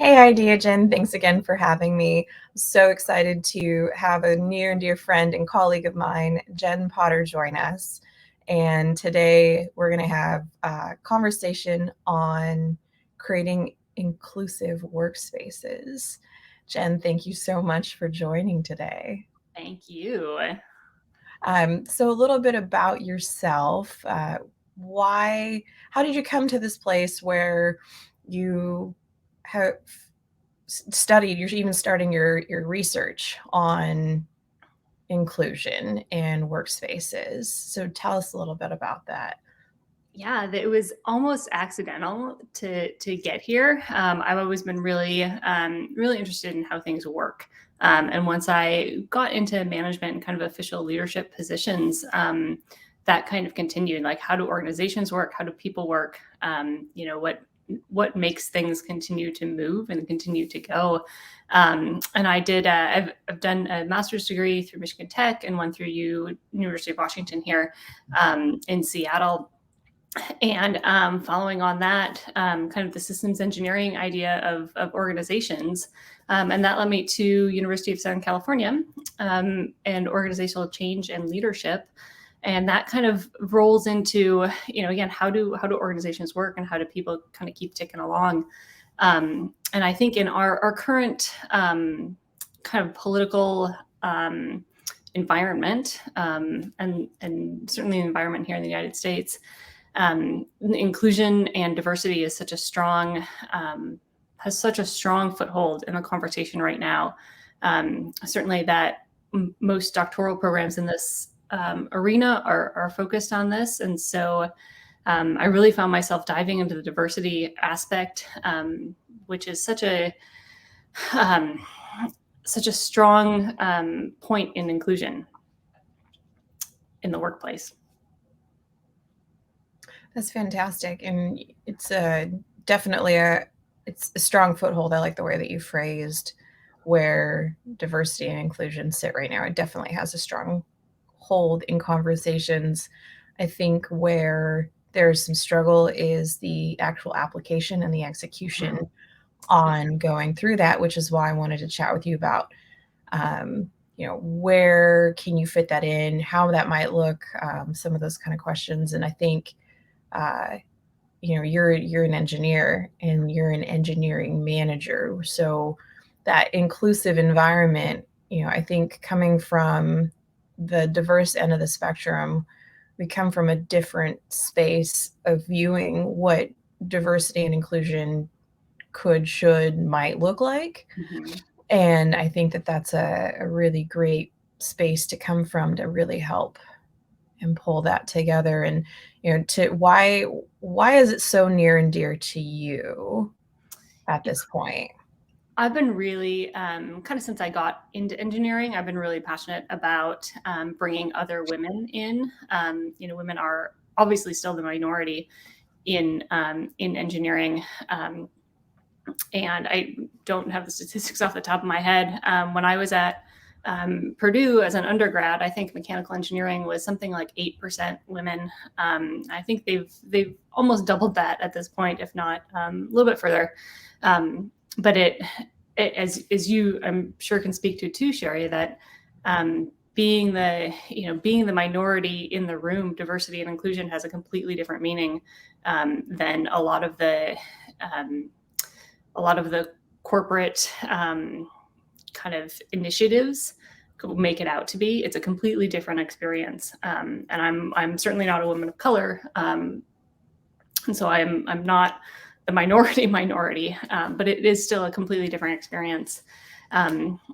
Hey, idea Jen. Thanks again for having me. I'm so excited to have a near and dear friend and colleague of mine, Jen Potter, join us. And today we're going to have a conversation on creating inclusive workspaces. Jen, thank you so much for joining today. Thank you. So a little bit about yourself. How did you come to this place where you have studied, you're even starting your research on inclusion and workspaces. So tell us a little bit about that. Yeah, it was almost accidental to get here. I've always been really interested in how things work. And once I got into management and kind of official leadership positions, that kind of continued. Like, how do organizations work? How do people work? What makes things continue to move and continue to go? And I did. I've done a master's degree through Michigan Tech and one through University of Washington here in Seattle. And following on that, kind of the systems engineering idea of organizations. And that led me to University of Southern California and organizational change and leadership. And that kind of rolls into, again, how do organizations work and how do people kind of keep ticking along? And I think in our current kind of political environment, and certainly the environment here in the United States, inclusion and diversity is such a strong has such a strong foothold in the conversation right now. Certainly, that most doctoral programs in this arena are focused on this, and so I really found myself diving into the diversity aspect, which is such a strong point in inclusion in the workplace. That's fantastic, and definitely it's a strong foothold. I like the way that you phrased where diversity and inclusion sit right now. It definitely has a strong hold in conversations. I think where there's some struggle is the actual application and the execution on going through that, which is why I wanted to chat with you about where can you fit that in, how that might look, some of those kind of questions. And I think you're an engineer and you're an engineering manager, so that inclusive environment, I think coming from the diverse end of the spectrum, we come from a different space of viewing what diversity and inclusion might look like. Mm-hmm. And I think that that's a really great space to come from to really help and pull that together. And to why is it so near and dear to you at this point? I've been really, kind of since I got into engineering, I've been really passionate about bringing other women in. Women are obviously still the minority in engineering, and I don't have the statistics off the top of my head. When I was at Purdue as an undergrad, I think mechanical engineering was something like 8% women. I think they've almost doubled that at this point, if not a little bit further. But as you, I'm sure, can speak to too, Sheri, that being the minority in the room, diversity and inclusion has a completely different meaning than a lot of the corporate kind of initiatives make it out to be. It's a completely different experience, and I'm certainly not a woman of color, and so I'm not the minority, but it is still a completely different experience. In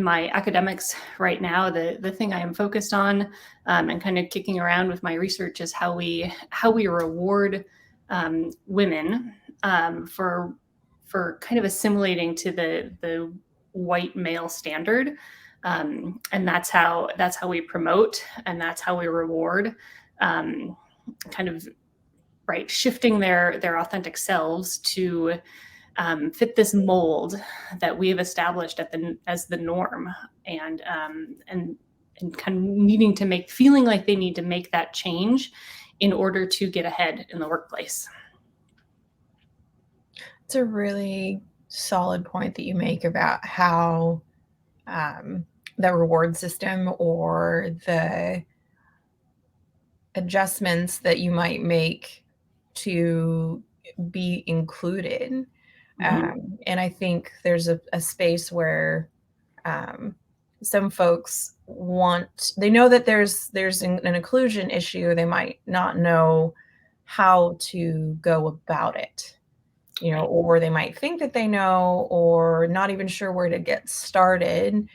my academics right now, the thing I am focused on and kind of kicking around with my research is how we reward women for kind of assimilating to the white male standard, and that's how we promote and that's how we reward, kind of shifting their authentic selves to fit this mold that we have established as the norm, and kind of feeling like they need to make that change in order to get ahead in the workplace. It's a really solid point that you make about how the reward system or the adjustments that you might make to be included. Mhm. And I think there's a space where um, some folks they know that there's an inclusion issue. They might not know how to go about it, Right. or they might think that they know, or not even sure where to get started.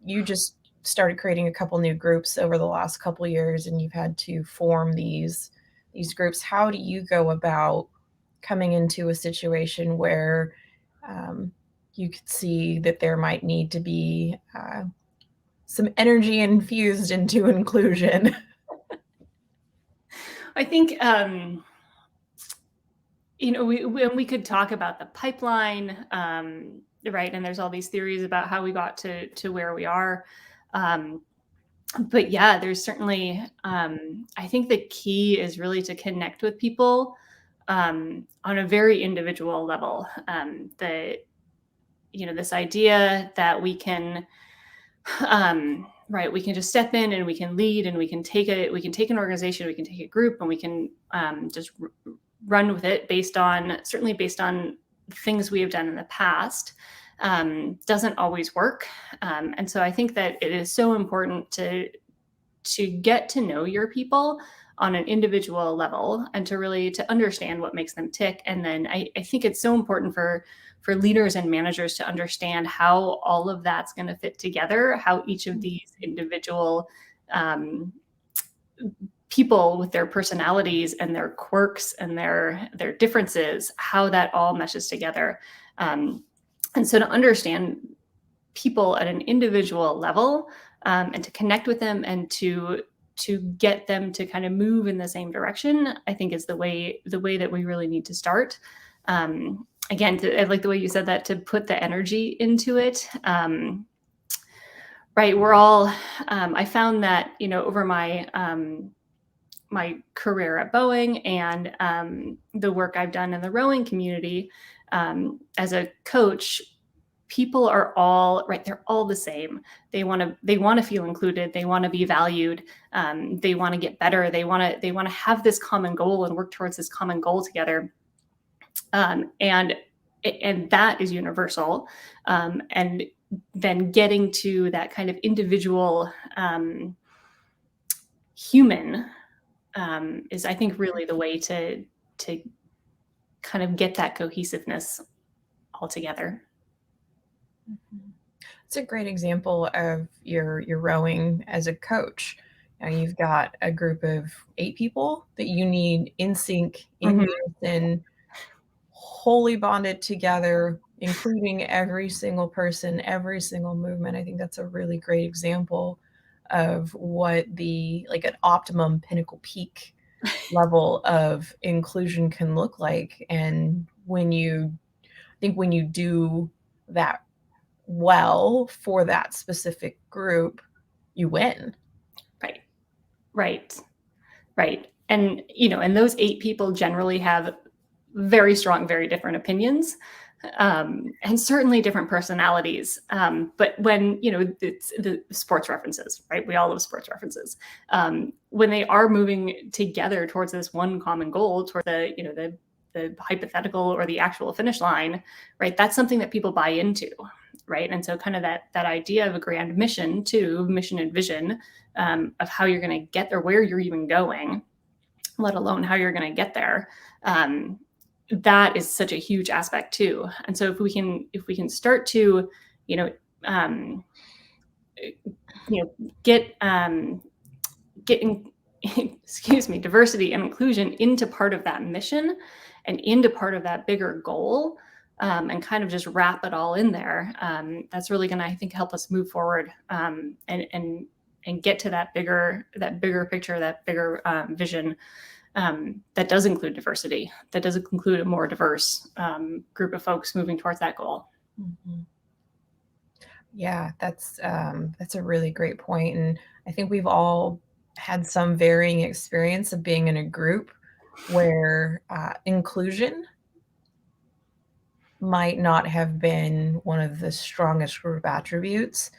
You just started creating a couple new groups over the last couple years, and you've had to form these groups. How do you go about coming into a situation where um, you could see that there might need to be some energy infused into inclusion? I think, we could talk about the pipeline, right? And there's all these theories about how we got to where we are. Um, but yeah, there's certainly, I think the key is really to connect with people on a very individual level. This idea that we can, right, we can just step in and we can lead and we can take an organization, we can take a group, and we can just run with it certainly based on things we have done in the past. Doesn't always work. And so I think that it is so important to get to know your people on an individual level and to really to understand what makes them tick. And then I think it's so important for leaders and managers to understand how all of that's going to fit together, how each of these individual um, people with their personalities and their quirks and their differences, how that all meshes together. And so to understand people at an individual level, and to connect with them and to get them to kind of move in the same direction, I think is the way that we really need to start. Again, I like the way you said that, to put the energy into it. Right, we're all. I found that over my career at Boeing and the work I've done in the rowing community as a coach, people are all right. They're all the same. They want to feel included. They want to be valued. They want to get better. They want to have this common goal and work towards this common goal together. And that is universal. And then getting to that kind of individual human is, I think, really the way to kind of get that cohesiveness all together. It's a great example of your rowing as a coach. Now you've got a group of 8 people that you need in sync, in Mhm. unison, wholly bonded together, including every single person, every single movement. I think that's a really great example of what the like an optimum pinnacle peak level of inclusion can look like. And when you do that well for that specific group, you win. Right, right, right. And those 8 people generally have very strong, very different opinions, and certainly different personalities. But when it's the sports references, right? We all love sports references. When they are moving together towards this one common goal, toward the hypothetical or the actual finish line, right? That's something that people buy into, right? And so, kind of that idea of a grand mission, too, mission and vision, of how you're going to get there, where you're even going, let alone how you're going to get there. That is such a huge aspect too. And so if we can start to, you know, um, get getting excuse me, diversity and inclusion into part of that mission and into part of that bigger goal, and kind of just wrap it all in there. That's really going to, I think, help us move forward, and get to that bigger picture, that bigger vision, that does include diversity, that does include a more diverse group of folks moving towards that goal. Mhm. Yeah, that's a really great point, and I think we've all had some varying experience of being in a group where inclusion might not have been one of the strongest group attributes.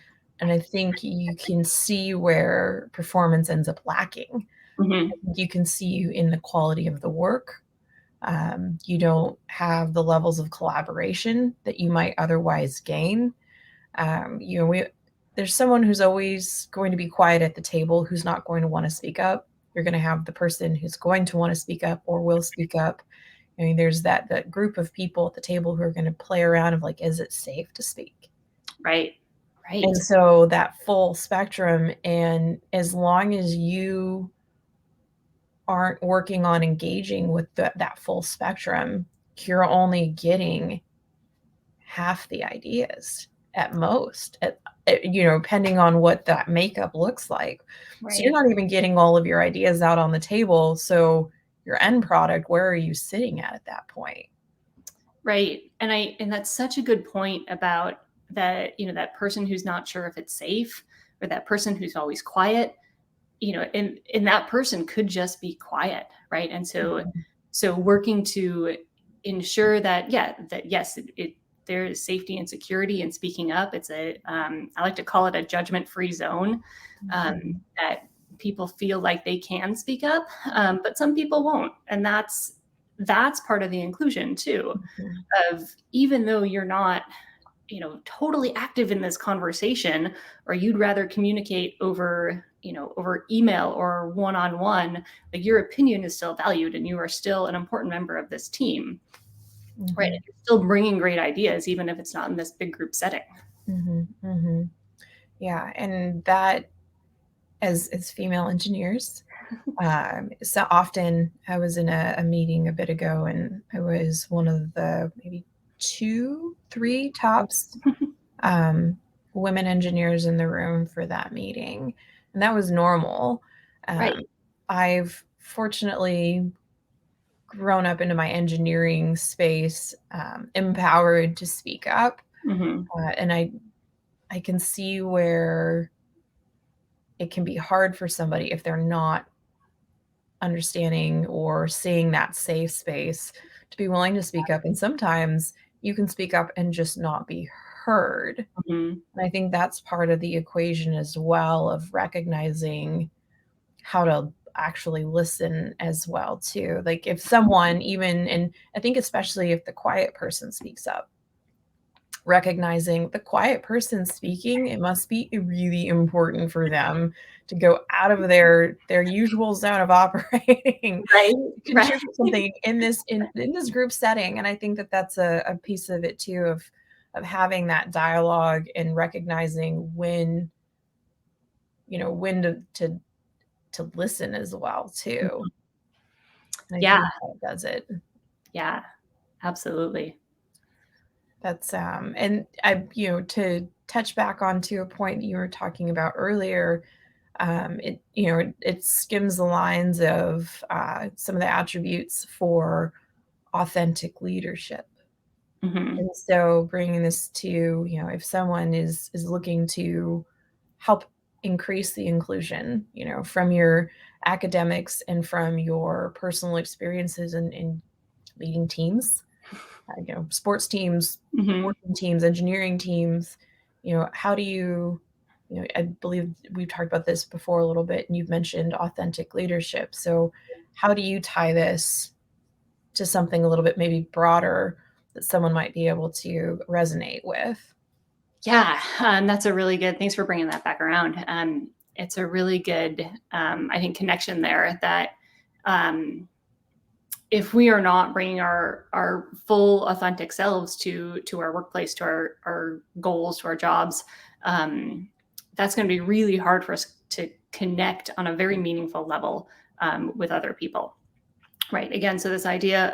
And I think you can see where performance ends up lacking. Mm-hmm. You can see in the quality of the work. You don't have the levels of collaboration that you might otherwise gain. There's someone who's always going to be quiet at the table, who's not going to want to speak up. You're going to have the person who's going to want to speak up or will speak up. I mean, there's that group of people at the table who are going to play around of like, is it safe to speak? Right. Right. And so that full spectrum, and as long as you aren't working on engaging with that full spectrum, you're only getting half the ideas at most, depending on what that makeup looks like. So you're Right. not even getting all of your ideas out on the table. So your end product, where are you sitting at that point? Right. And that's such a good point about that, that person who's not sure if it's safe, or that person who's always quiet, and that person could just be quiet, right? And so working to ensure that, yeah, that yes, there is safety and security in speaking up. It's I like to call it a judgment-free zone, that people feel like they can speak up, but some people won't, and that's part of the inclusion too. Mhm. Of, even though you're not, totally active in this conversation, or you'd rather communicate over email or one-on-one, like, your opinion is still valued and you are still an important member of this team, right? Mhm. And you're still bringing great ideas, even if it's not in this big group setting. Mhm. Mhm. Yeah, and that, as female engineers, so often I was in a meeting a bit ago, and I was one of the maybe 2, 3 tops um, women engineers in the room for that meeting, and that was normal. Right. I've fortunately grown up into my engineering space, empowered to speak up, Hmm. and I can see where it can be hard for somebody if they're not understanding or seeing that safe space to be willing to speak up. And sometimes you can speak up and just not be heard. Hmm. And I think that's part of the equation as well, of recognizing how to actually listen as well too. Like if someone even, and I think especially if the quiet person speaks up, recognizing the quiet person speaking, it must be really important for them to go out of their usual zone of operating Right. to Right. contribute something in this group setting. And I think that that's a piece of it too, of having that dialogue and recognizing when, when to listen as well too. And I Yeah. think that does it. Yeah. Absolutely. That's and I, to touch back onto a point you were talking about earlier, it skims the lines of some of the attributes for authentic leadership. Hmm. And so bringing this to, if someone is looking to help increase the inclusion, from your academics and from your personal experiences in leading teams, sports teams, Hmm. working teams, engineering teams, how do you, I believe we've talked about this before a little bit, and you've mentioned authentic leadership. So how do you tie this to something a little bit maybe broader that someone might be able to resonate with? Yeah, that's a really good. Thanks for bringing that back around. It's a really good, I think, connection there. That, um, if we are not bringing our full authentic selves to our workplace, to our goals, to our jobs, that's going to be really hard for us to connect on a very meaningful level, with other people. Right. Again, so this idea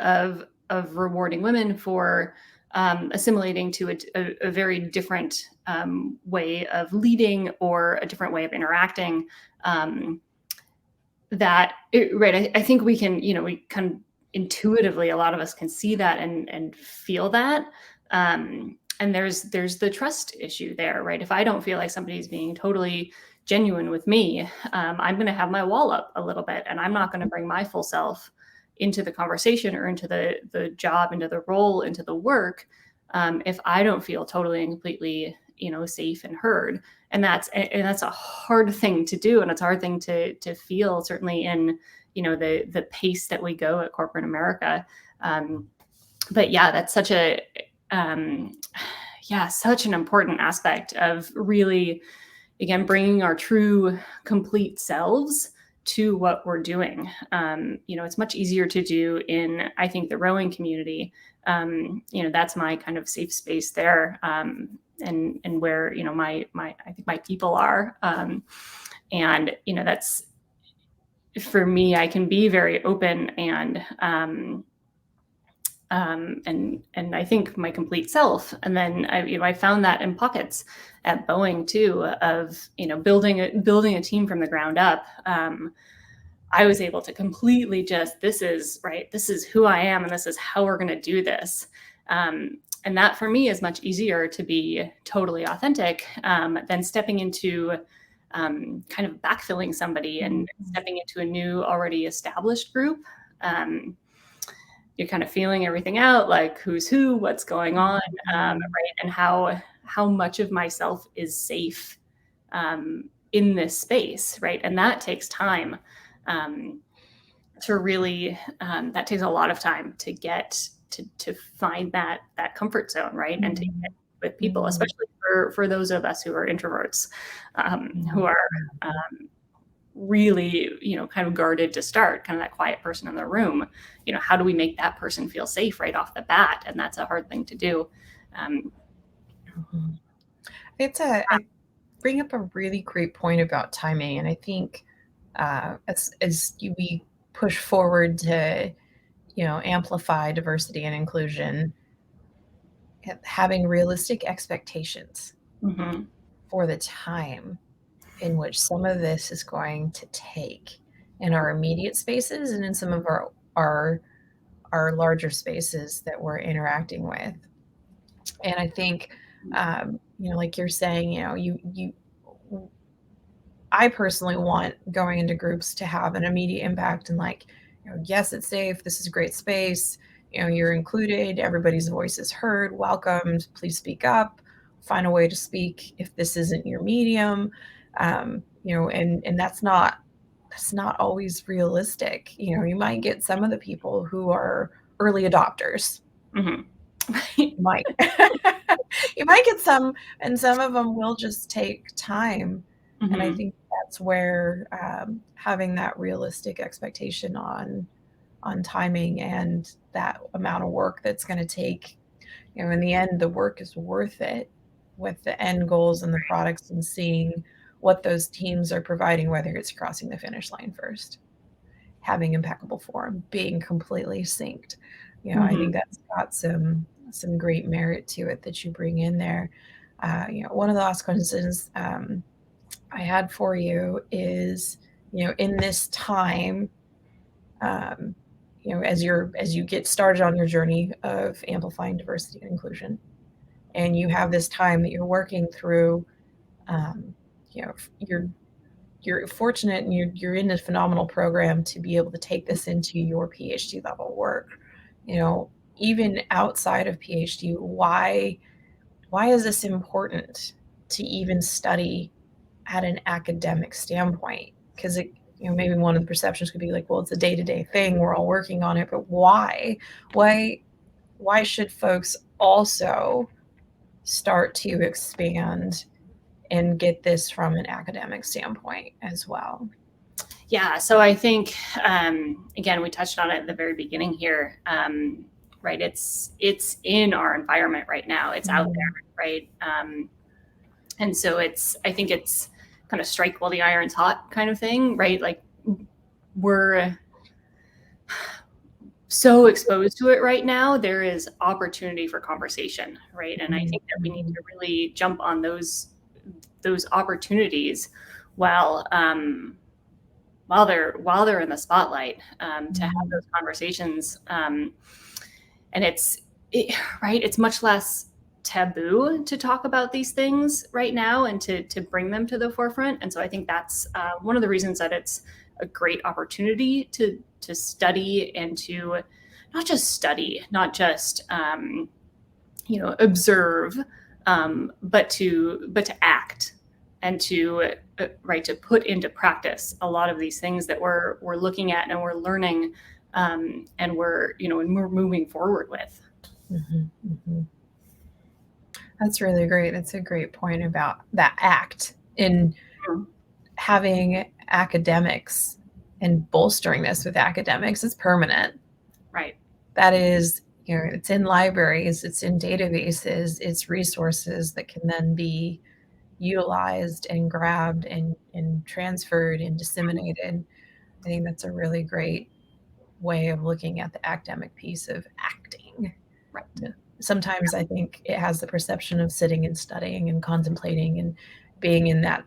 of rewarding women for, assimilating to a very different, way of leading, or a different way of interacting. Um, right. I think we can, we kind of intuitively, a lot of us can see that and feel that. And there's the trust issue there, right? If I don't feel like somebody's being totally genuine with me, I'm going to have my wall up a little bit, and I'm not going to bring my full self into the conversation, or into the job, into the role, into the work. if I don't feel totally and completely, safe and heard. And that's a hard thing to do, and it's a hard thing to feel, certainly in the pace that we go at corporate America. But yeah, that's such a such an important aspect of really, again, bringing our true, complete selves to what we're doing. It's much easier to do in, I think, the rowing community. That's my kind of safe space there, and where my I think my people are, and that's, for me, I can be very open and I think my complete self. And then I found that in pockets at Boeing too, of building a team from the ground up. I was able to completely just, this is who I am, and this is how we're going to do this. And that for me is much easier to be totally authentic than stepping into kind of backfilling somebody and stepping into a new, already established group. You're kind of feeling everything out, like who's who, what's going on, right? And how much of myself is safe in this space, right? And that takes time to really, that takes a lot of time to get to find that comfort zone, right? And to get with people, especially for those of us who are introverts, who are really, kind of guarded to start, kind of that quiet person in the room. How do we make that person feel safe right off the bat? And that's a hard thing to do. I bring up a really great point about timing, and I think as we push forward to amplify diversity and inclusion, having realistic expectations for the time in which some of this is going to take in our immediate spaces and in some of our larger spaces that we're interacting with. And I think, like you're saying, I personally want going into groups to have an immediate impact, and yes, it's safe. This is a great space. You're included. Everybody's voice is heard. Welcomed. Please speak up. Find a way to speak if this isn't your medium. And that's not always realistic. You might get some of the people who are early adopters. You might get some, and some of them will just take time. And I think that's where having that realistic expectation on timing and that amount of work that's going to take, in the end, the work is worth it, with the end goals and the products, and seeing what those teams are providing, whether it's crossing the finish line first, having impeccable form, being completely synced. I think that's got some great merit to it that you bring in there. One of the last questions I had for you is, in this time, as you get started on your journey of amplifying diversity and inclusion, and you have this time that you're working through, you're fortunate, and you're in a phenomenal program to be able to take this into your PhD level work. Even outside of PhD, why is this important to even study at an academic standpoint? Because maybe one of the perceptions could be like, well, it's a day-to-day thing, we're all working on it, but why should folks also start to expand and get this from an academic standpoint as well? Yeah, so I think, again, we touched on it at the very beginning here, right? It's in our environment right now. It's out there, right? And so I think it's kind of strike while the iron's hot kind of thing, right? Like, we're so exposed to it right now. There is opportunity for conversation, right? And I think that we need to really jump on those opportunities while they're in the spotlight, to have those conversations. And it's much less taboo to talk about these things right now, and to bring them to the forefront. And so I think that's one of the reasons that it's a great opportunity to study, and to not just observe, but to act and to put into practice a lot of these things that we're looking at and we're learning, and we're moving forward with. Mm-hmm, mm-hmm. That's really great. That's a great point about that act in having academics and bolstering this with academics is permanent. Right. That is, it's in libraries, it's in databases, it's resources that can then be utilized and grabbed and transferred and disseminated. I think that's a really great way of looking at the academic piece of acting. Right. Sometimes I think it has the perception of sitting and studying and contemplating and being in that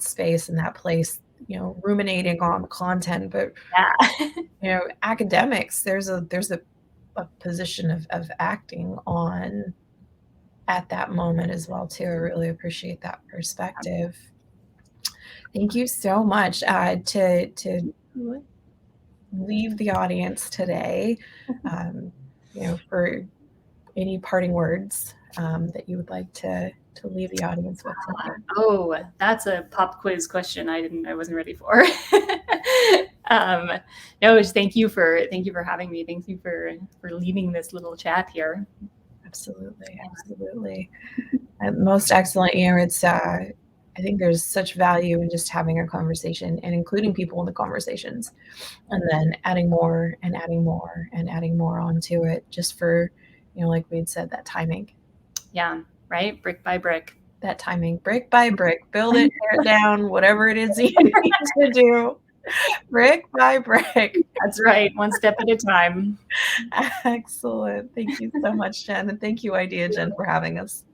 space, in that place, ruminating on the content. But academics, there's a position of acting on at that moment as well too. I really appreciate that perspective. Thank you so much. To leave the audience today, for any parting words that you would like to leave the audience with today. Oh, that's a pop quiz question I wasn't ready for. No, thank you for having me. Thank you for leading this little chat here. Absolutely. Most excellent. It's I think there's such value in just having a conversation and including people in the conversations, and then adding more and adding more and adding more onto it, just for, like we had said, that timing. Yeah, right. Brick by brick. That timing, brick by brick, build it, tear it down, whatever it is you need to do, brick by brick. That's right. One step at a time. Excellent. Thank you so much, Jen. And thank you, Idea Jen, for having us.